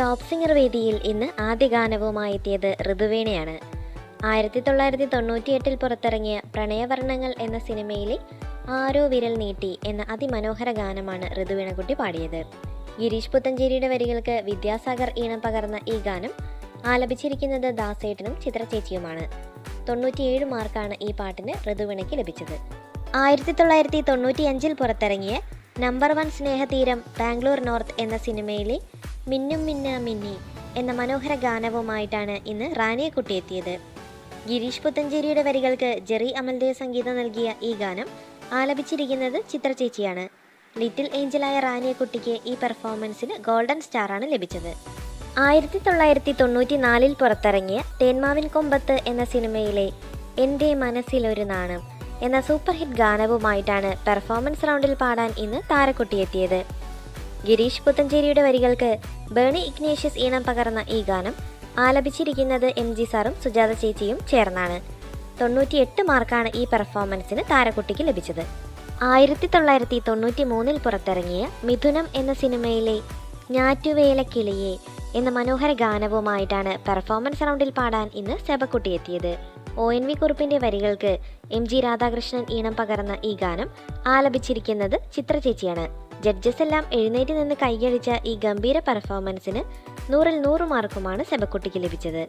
Top singer വേദിയിൽ ഇന്ന് ആദ്യ ഗാനവുമായി എത്തിയത് ഋതുവേണയാണ്. 1998 പുറത്തിറങ്ങിയ പ്രണയവർണ്ണങ്ങൾ എന്ന സിനിമയിലെ ആരോ വിരൽ നീട്ടി എന്ന അതിമനോഹര ഗാനമാണ് ഋതുവേണക്കുട്ടി പാടിയത്. ഗിരീഷ് പുത്തഞ്ചേരിയുടെ വരികൾക്ക് വിദ്യാസാഗർ ഈണം പകർന്ന ഈ ഗാനം ആലപിച്ചിരിക്കുന്നത് ദാസേട്ടനും ചിത്ര ചേച്ചിയുമാണ്. 97 മാർക്കാണ് ഈ പാട്ടിന് ഋതുവേണയ്ക്ക് ലഭിച്ചത്. 1995 പുറത്തിറങ്ങിയ നമ്പർ 1 സ്നേഹതീരം ബാംഗ്ലൂർ നോർത്ത് എന്ന സിനിമയിലെ മിന്നും മിന്ന മിന്നി എന്ന മനോഹര ഗാനവുമായിട്ടാണ് ഇന്ന് റാനിയക്കുട്ടി എത്തിയത്. ഗിരീഷ് പുത്തഞ്ചേരിയുടെ വരികൾക്ക് ജെറി അമൽദേവ് സംഗീതം നൽകിയ ഈ ഗാനം ആലപിച്ചിരിക്കുന്നത് ചിത്ര ചേച്ചിയാണ്. ലിറ്റിൽ ഏഞ്ചലായ റാനിയക്കുട്ടിക്ക് ഈ പെർഫോമൻസിന് ഗോൾഡൻ സ്റ്റാറാണ് ലഭിച്ചത്. 1994 പുറത്തിറങ്ങിയ തേന്മാവിൻ കൊമ്പത്ത് എന്ന സിനിമയിലെ എൻ്റെ മനസ്സിലൊരു നാണം എന്ന സൂപ്പർ ഹിറ്റ് ഗാനവുമായിട്ടാണ് പെർഫോമൻസ് റൗണ്ടിൽ പാടാൻ ഇന്ന് താരക്കുട്ടി എത്തിയത്. ഗിരീഷ് പുത്തഞ്ചേരിയുടെ വരികൾക്ക് ബേണി ഇഗ്നേഷ്യസ് ഈണം പകർന്ന ഈ ഗാനം ആലപിച്ചിരിക്കുന്നത് MG സാറും സുജാത ചേച്ചിയും ചേർന്നാണ്. 98 മാർക്കാണ് ഈ പെർഫോമൻസിന് താരക്കുട്ടിക്ക് ലഭിച്ചത്. 1993 പുറത്തിറങ്ങിയ മിഥുനം എന്ന സിനിമയിലെ ഞാറ്റുവേല കിളിയെ എന്ന മനോഹര ഗാനവുമായിട്ടാണ് പെർഫോമൻസ് റൗണ്ടിൽ പാടാൻ ഇന്ന് സെബക്കുട്ടി എത്തിയത്. ONV കുറുപ്പിൻ്റെ വരികൾക്ക് MG രാധാകൃഷ്ണൻ ഈണം പകർന്ന ഈ ഗാനം ആലപിച്ചിരിക്കുന്നത് ചിത്ര ചേച്ചിയാണ്. ജഡ്ജസ് എല്ലാം എഴുന്നേറ്റ് നിന്ന് കൈയടിച്ച ഈ ഗംഭീര പെർഫോമൻസിന് 100-ൽ 100 മാർക്കുമാണ് സെബക്കുട്ടിക്ക് ലഭിച്ചത്.